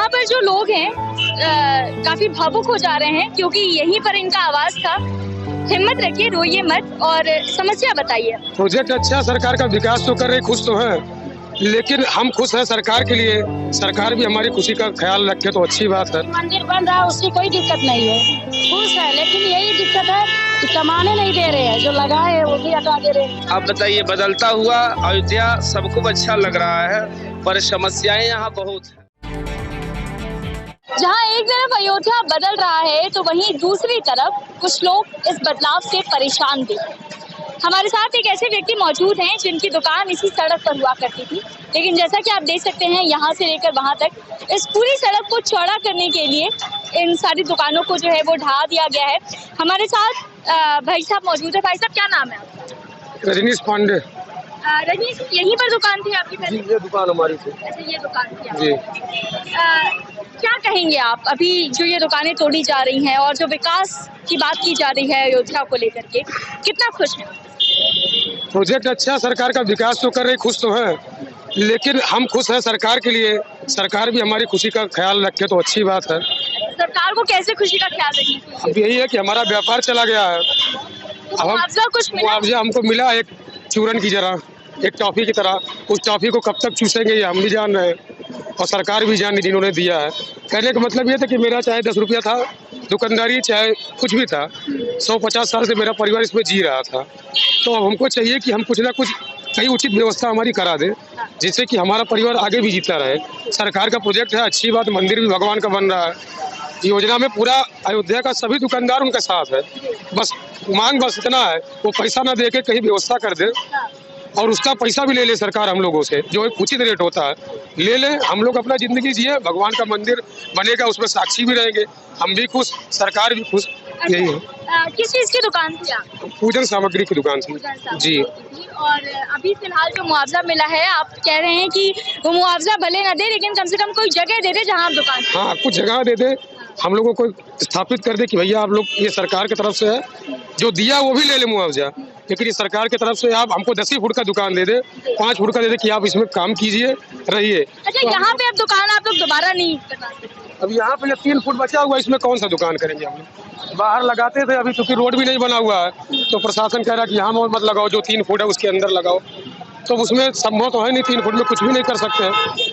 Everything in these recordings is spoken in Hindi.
यहाँ पर जो लोग हैं काफी भावुक हो जा रहे हैं क्योंकि यहीं पर इनका आवाज था। हिम्मत रखिए, रोइए मत और समस्या बताइए। प्रोजेक्ट अच्छा, सरकार का विकास तो कर रही, खुश तो है, लेकिन हम खुश हैं सरकार के लिए। सरकार भी हमारी खुशी का ख्याल रखे तो अच्छी बात है। मंदिर बन रहा है उसकी कोई दिक्कत नहीं है, खुश है, लेकिन यही दिक्कत है कि कमाने नहीं दे रहे हैं, जो लगाए हैं वो भी हटा दे रहे हैं। आप बताइए, बदलता हुआ अयोध्या सबको अच्छा लग रहा है, पर समस्याएं यहाँ बहुत है। जहाँ एक तरफ अयोध्या बदल रहा है तो वहीं दूसरी तरफ कुछ लोग इस बदलाव से परेशान भी हैं। हमारे साथ एक ऐसे व्यक्ति मौजूद हैं जिनकी दुकान इसी सड़क पर हुआ करती थी, लेकिन जैसा कि आप देख सकते हैं यहाँ से लेकर वहाँ तक इस पूरी सड़क को चौड़ा करने के लिए इन सारी दुकानों को जो है वो ढा दिया गया है। हमारे साथ भाई साहब मौजूद है। भाई साहब, क्या नाम है आपका? रजनीश पांडे। रजनीश, यहीं पर दुकान थी आपकी पहले? ये दुकान हमारी थी। अच्छा, ये दुकान थी जी। क्या कहेंगे आप, अभी जो ये दुकानें तोड़ी जा रही हैं और जो विकास की बात की जा रही है अयोध्या को लेकर के, कितना खुश हैं? प्रोजेक्ट अच्छा, सरकार का विकास तो कर रही, खुश तो है, लेकिन हम खुश हैं सरकार के लिए। सरकार भी हमारी खुशी का ख्याल रखे तो अच्छी बात है। सरकार को कैसे खुशी का ख्याल रखना चाहिए? अब यही है कि हमारा व्यापार चला गया है। अब हम मुआवजा कुछ मिला? मुआवजा हमको मिला एक चूरन की जरा, एक टॉफी की तरह। उस टॉफी को कब तक चूसेंगे ये हम भी जान रहे हैं और सरकार भी जान रही जिन्होंने दिया है। कहने का मतलब ये था कि मेरा चाहे 10 रुपया था दुकानदारी, चाहे कुछ भी था, 150 साल से मेरा परिवार इसमें जी रहा था। तो अब हमको चाहिए कि हम कुछ ना कुछ कहीं उचित व्यवस्था हमारी करा दे, जिससे कि हमारा परिवार आगे भी जीता रहे। सरकार का प्रोजेक्ट है, अच्छी बात, मंदिर भी भगवान का बन रहा है। योजना में पूरा अयोध्या का सभी दुकानदार उनके साथ है। बस मांग बस इतना है, वो पैसा ना दे के कहीं व्यवस्था कर दे और उसका पैसा भी ले ले सरकार हम लोगों से, जो एक उचित रेट होता है ले ले। हम लोग अपना जिंदगी जिए, भगवान का मंदिर बनेगा, उसमें साक्षी भी रहेंगे, हम भी खुश, सरकार भी खुश। यही है। किस चीज की दुकान थी आप? पूजन सामग्री की दुकान थी जी। और अभी फिलहाल जो मुआवजा मिला है, आप कह रहे हैं कि वो मुआवजा भले न दे लेकिन कम से कम कोई जगह दे दे जहाँ आप दुकान। हाँ, कुछ जगह दे दे, हम लोगों को स्थापित कर दे कि भैया आप लोग, ये सरकार की तरफ से है, जो दिया वो भी ले ले मुआवजा, लेकिन ये सरकार की तरफ से आप हमको 10 ही फुट का दुकान दे दे, 5 फुट का दे दे कि आप इसमें काम कीजिए, रहिए। अच्छा, तो यहाँ पे अब दुकान आप लोग दोबारा नहीं करवा सकते? अब यहाँ पे 3 फुट बचा हुआ है, इसमें कौन सा दुकान करेंगे हम लोग? बाहर लगाते थे, अभी क्योंकि रोड भी नहीं बना हुआ है तो प्रशासन कह रहा है कि यहाँ मत लगाओ, जो 3 फुट है उसके अंदर लगाओ। तो उसमें संभव तो है नहीं, 3 फुट में कुछ भी नहीं कर सकते हैं,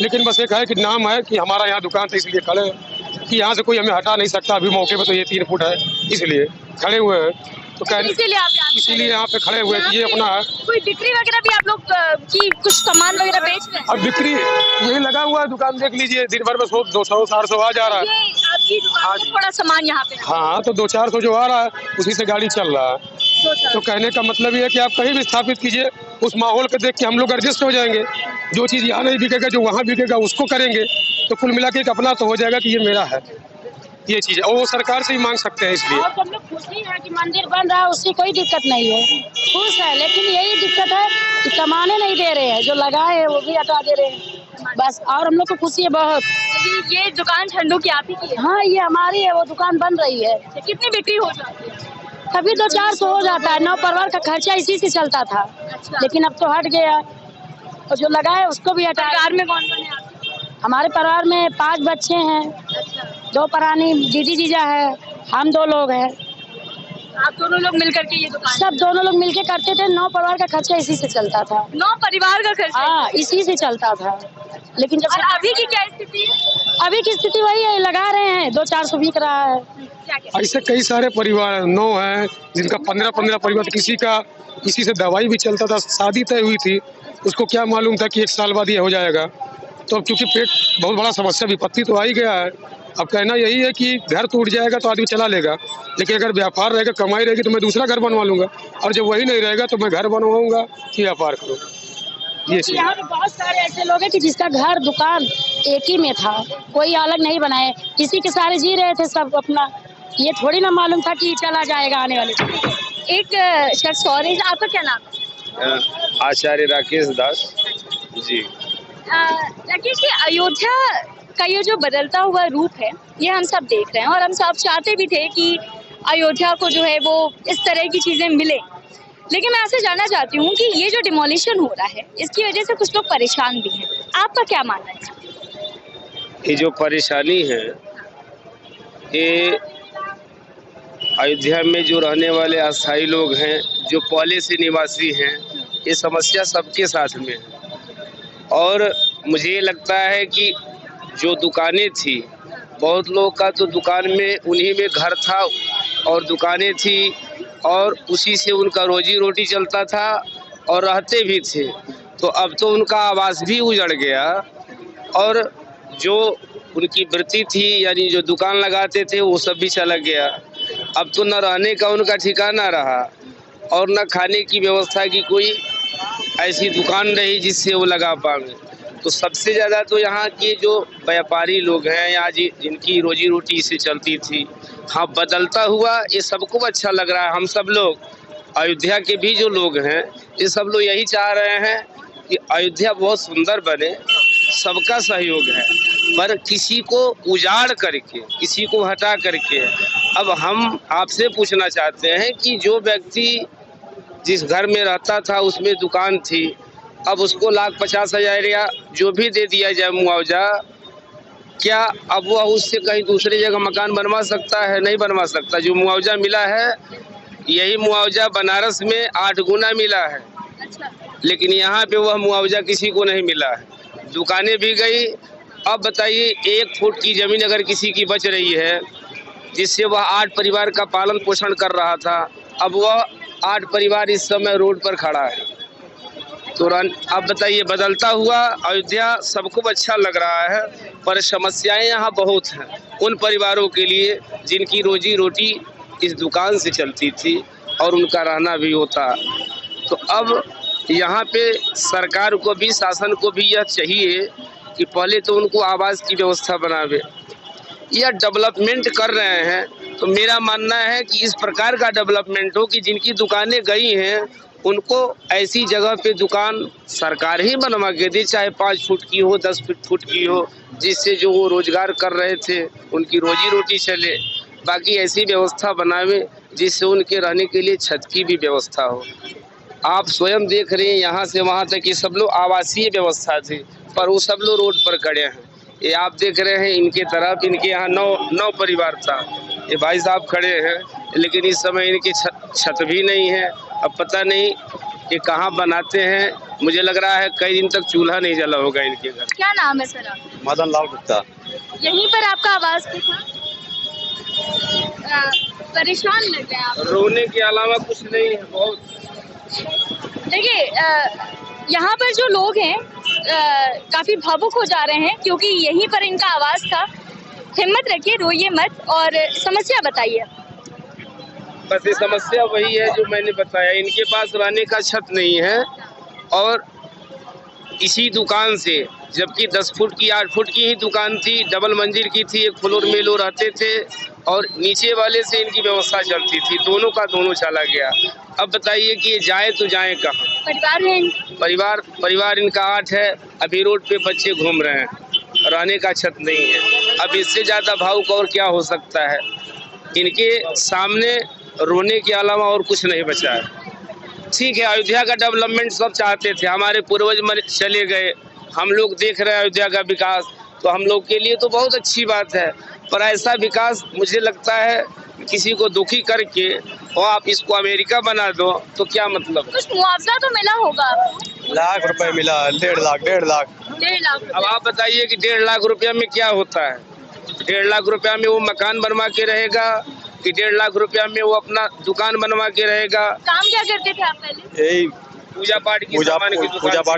लेकिन बस एक है कि नाम है कि हमारा यहाँ दुकान था इसलिए खड़े हैं कि यहाँ से कोई हमें हटा नहीं सकता। अभी मौके पे तो ये 3 फुट है इसलिए खड़े हुए हैं। तो इसीलिए यहाँ पे खड़े हुए कि ये अपना है। कोई बिक्री वगैरह भी आप लोग की कुछ सामान वगैरह बेच रहे हैं? अब बिक्री यही लगा हुआ है, दुकान देख लीजिए, दिन भर में 200 400 आ जा रहा है। ये आपकी दुकान से थोड़ा सामान यहाँ पे? हाँ, तो 200-400 जो आ रहा है उसी से गाड़ी चल रहा है। तो कहने का मतलब ये है कि आप कहीं भी स्थापित कीजिए, उस माहौल को देख के हम लोग एडजस्ट हो जाएंगे। जो चीज़ यहाँ नहीं बिकेगा जो वहाँ बिकेगा उसको करेंगे, तो कुल मिला के एक अपना तो हो जाएगा कि ये मेरा है, ये चीज़ है। और वो सरकार से ही मांग सकते हैं इसलिए। और हम लोग खुशी है कि मंदिर बन रहा है उसकी कोई दिक्कत नहीं है, खुश है, लेकिन यही दिक्कत है कि कमाने नहीं दे रहे हैं, जो लगाए हैं वो भी हटा दे रहे हैं बस। और हम लोग को खुशी है बहुत। ये दुकान झंडू की आप ही की है? हाँ, ये हमारी है, वो दुकान बन रही है। कितनी बिक्री हो जाती है? कभी 200-400 हो जाता है, 9 परिवार का खर्चा इसी से चलता था। लेकिन अब तो हट गया, और जो लगाए उसको भी हटा। परिवार में कौन कौन है आपके? हमारे परिवार में 5 बच्चे हैं, 2 परानी दीदी जीजा है, हम 2 लोग हैं। आप दोनों लोग मिलकर के ये दुकान? सब दोनों लोग मिलके करते थे। 9 परिवार का खर्चा इसी से चलता था। 9 परिवार का खर्चा? हाँ, इसी से चलता था। लेकिन जब अभी की क्या स्थिति है? अभी की स्थिति वही है, लगा रहे हैं, 200-400 बिक रहा है। ऐसे कई सारे परिवार 9 हैं जिनका 15-15 परिवार, किसी का किसी से दवाई भी चलता था, शादी तय हुई थी, उसको क्या मालूम था कि 1 साल बाद ये हो जाएगा। तो अब चूंकि पेट बहुत बड़ा समस्या, विपत्ति तो आ ही गया है। अब कहना यही है कि घर टूट जाएगा तो आदमी चला लेगा, लेकिन अगर व्यापार रहेगा, कमाई रहेगी तो मैं दूसरा घर बनवा लूंगा, और जब वही नहीं रहेगा तो मैं घर बनवाऊंगा कि व्यापार करूँ। ये यहाँ पे बहुत सारे ऐसे लोग हैं कि जिसका घर दुकान एक ही में था, कोई अलग नहीं बनाए, इसी के सारे जी रहे थे सब अपना। ये थोड़ी ना मालूम था कि चला जाएगा आने वाले। एक शख्स और है, आपका क्या नाम है? आचार्य राकेश दास जी। राकेश जी, अयोध्या का ये जो बदलता हुआ रूप है ये हम सब देख रहे हैं और हम सब चाहते भी थे कि अयोध्या को जो है वो इस तरह की चीजें मिले, लेकिन मैं आपसे जानना चाहती हूँ कि ये जो डिमोलिशन हो रहा है इसकी वजह से कुछ लोग परेशान भी हैं, आपका क्या मानना है? ये जो परेशानी है, ये अयोध्या में जो रहने वाले अस्थायी लोग हैं, जो पहले से निवासी हैं, ये समस्या सबके साथ में है। और मुझे लगता है कि जो दुकानें थी, बहुत लोग का तो दुकान में उन्हीं में घर था और दुकानें थी और उसी से उनका रोजी रोटी चलता था और रहते भी थे। तो अब तो उनका आवास भी उजड़ गया और जो उनकी वृत्ति थी, यानी जो दुकान लगाते थे, वो सब भी चला गया। अब तो न रहने का उनका ठिकाना रहा और न खाने की व्यवस्था की कोई ऐसी दुकान रही जिससे वो लगा पाएंगे। तो सबसे ज़्यादा तो यहाँ के जो व्यापारी लोग हैं या जिनकी रोजी रोटी से चलती थी, हाँ, बदलता हुआ ये सबको अच्छा लग रहा है। हम सब लोग अयोध्या के भी जो लोग हैं, ये सब लोग यही चाह रहे हैं कि अयोध्या बहुत सुंदर बने, सबका सहयोग है, पर किसी को उजाड़ करके, किसी को हटा करके। अब हम आपसे पूछना चाहते हैं कि जो व्यक्ति जिस घर में रहता था उसमें दुकान थी, अब उसको 1,50,000 या जो भी दे दिया जाए मुआवजा, क्या अब वह उससे कहीं दूसरी जगह मकान बनवा सकता है? नहीं बनवा सकता। जो मुआवजा मिला है, यही मुआवजा बनारस में 8 गुना मिला है, लेकिन यहाँ पे वह मुआवजा किसी को नहीं मिला है। दुकानें भी गई। अब बताइए, 1 फुट की ज़मीन अगर किसी की बच रही है, जिससे वह 8 परिवार का पालन पोषण कर रहा था, अब वह 8 परिवार इस समय रोड पर खड़ा है। तुरंत अब बताइए, बदलता हुआ अयोध्या सबको अच्छा लग रहा है, पर समस्याएं यहाँ बहुत हैं उन परिवारों के लिए जिनकी रोजी रोटी इस दुकान से चलती थी और उनका रहना भी होता। तो अब यहाँ पे सरकार को भी, शासन को भी यह चाहिए कि पहले तो उनको आवास की व्यवस्था बनावे। यह डेवलपमेंट कर रहे हैं, तो मेरा मानना है कि इस प्रकार का डेवलपमेंट हो कि जिनकी दुकानें गई हैं उनको ऐसी जगह पे दुकान सरकार ही बनवा के दे, चाहे 5 फुट की हो, 10 फुट की हो, जिससे जो वो रोजगार कर रहे थे उनकी रोजी रोटी चले। बाकी ऐसी व्यवस्था बनावे जिससे उनके रहने के लिए छत की भी व्यवस्था हो। आप स्वयं देख रहे हैं, यहाँ से वहाँ तक कि सब लोग आवासीय व्यवस्था थी, पर वो सब लोग रोड पर खड़े हैं। ये आप देख रहे हैं, इनके तरफ, इनके यहाँ 9 परिवार था। ये भाई साहब खड़े हैं, लेकिन इस समय इनकी छत भी नहीं है। अब पता नहीं ये कहाँ बनाते हैं। मुझे लग रहा है कई दिन तक चूल्हा नहीं जला होगा इनके घर। क्या नाम है सर आपका? मदन लाल गुप्ता। यहीं पर आपका आवास भी था? परेशान लग रहे हैं आप? रोने के अलावा कुछ नहीं है। बहुत देखिए, यहाँ पर जो लोग हैं काफी भावुक हो जा रहे हैं, क्योंकि यहीं पर इनका आवास था। हिम्मत रखिए, रोइए मत और समस्या बताइए। बस ये समस्या वही है जो मैंने बताया, इनके पास रहने का छत नहीं है और इसी दुकान से, जबकि 10 फुट की 8 फुट की ही दुकान थी, डबल मंजिल की थी, 1 फ्लोर में लोग रहते थे और नीचे वाले से इनकी व्यवस्था चलती थी। दोनों का दोनों चला गया। अब बताइए कि ये जाए तो जाए कहाँ? परिवार है? परिवार इनका 8 है। अभी रोड पे बच्चे घूम रहे हैं, रहने का छत नहीं है। अब इससे ज़्यादा भावुक और क्या हो सकता है? इनके सामने रोने के अलावा और कुछ नहीं बचा है। ठीक है, अयोध्या का डेवलपमेंट सब चाहते थे, हमारे पूर्वज चले गए, हम लोग देख रहे हैं अयोध्या का विकास, तो हम लोग के लिए तो बहुत अच्छी बात है। पर ऐसा विकास मुझे लगता है किसी को दुखी करके और आप इसको अमेरिका बना दो तो क्या मतलब? कुछ मुआवजा तो मिला होगा आपको? लाख रुपए मिला, 1.5 लाख। 1.5 लाख। अब आप बताइए कि 1.5 लाख रुपया में क्या होता है? 1.5 लाख रुपया में वो मकान बनवा के रहेगा कि 1.5 लाख रुपया में वो अपना दुकान बनवा के रहेगा? काम क्या करते थे आप पहले? यही पूजा पाठ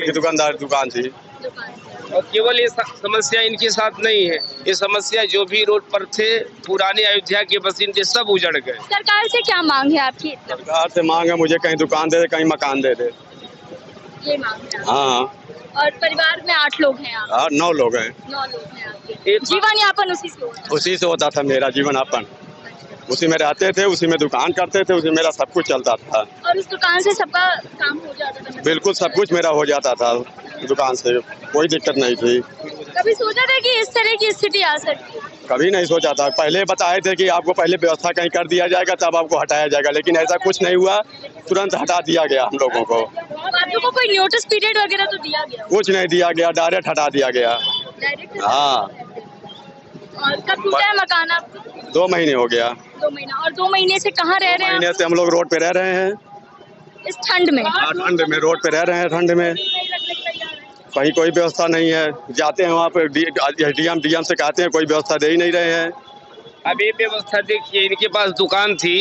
की दुकानदार दुकान थी। और केवल ये समस्या इनके साथ नहीं है, ये समस्या जो भी रोड पर थे पुराने अयोध्या के बसिंदे सब उजड़ गए। सरकार से क्या मांग है आपकी? सरकार से मांग है मुझे कहीं दुकान दे दे, कहीं मकान दे दे, ये मांग है। हाँ। और परिवार में 8 लोग हैं आप? हाँ, 9 लोग हैं। 9 लोग हैं आपके। जीवन यापन उसी से होता था मेरा जीवन यापन, उसी में रहते थे, उसी में दुकान करते थे, उसी में मेरा सब कुछ चलता था। और उस दुकान से सबका काम हो जाता था? बिल्कुल, सब कुछ मेरा हो जाता था दुकान से, कोई दिक्कत नहीं थी। कभी सोचा था कि इस तरह की स्थिति आ सकती है? कभी नहीं सोचा था। पहले बताए थे कि आपको पहले व्यवस्था कहीं कर दिया जाएगा तब आपको हटाया जाएगा, लेकिन ऐसा कुछ नहीं हुआ, तुरंत हटा दिया गया हम लोगों को। आप लोगों को कोई नोटिस पीरियड वगैरह तो दिया गया? कुछ नहीं दिया गया, डायरेक्ट हटा दिया गया। डायरेक्ट? हाँ। और कब टूटा है मकान आपका? 2 महीने हो गया। 2 महीना। और 2 महीने से कहाँ रह रहे हैं महीने आप? से हम लोग रोड पे रह रहे हैं। इस ठंड में? हाँ, ठंड में रोड पे रह रहे हैं। ठंड में कहीं कोई व्यवस्था नहीं है। जाते हैं वहाँ पे डीएम से कहते हैं, कोई व्यवस्था दे ही नहीं रहे हैं। अब ये व्यवस्था देखिए, इनके पास दुकान थी,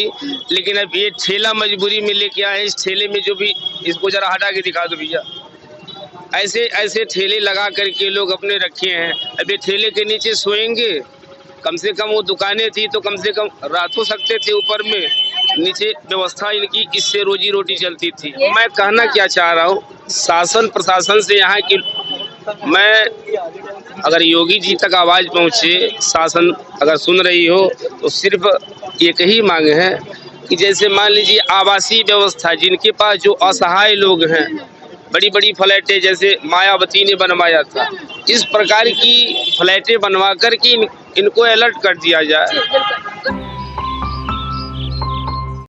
लेकिन अब ये ठेला मजबूरी में लेके आए। इस ठेले में जो भी, इसको जरा हटा के दिखा दो भैया, ऐसे ऐसे ठेले लगा करके लोग अपने रखे हैं। अब ये ठेले के नीचे सोएंगे, कम से कम वो दुकानें थी तो कम से कम रात हो सकते थे ऊपर में, नीचे व्यवस्था इनकी, इससे रोजी रोटी चलती थी। मैं कहना क्या चाह रहा हूँ, शासन प्रशासन से यहाँ की, मैं अगर योगी जी तक आवाज़ पहुँचे, शासन अगर सुन रही हो, तो सिर्फ एक ही मांग है कि जैसे मान लीजिए आवासीय व्यवस्था, जिनके पास जो असहाय लोग हैं, बड़ी बड़ी फ्लैटें जैसे मायावती ने बनवाया था, इस प्रकार की फ्लैटें बनवा कर के इनको अलर्ट कर दिया जाए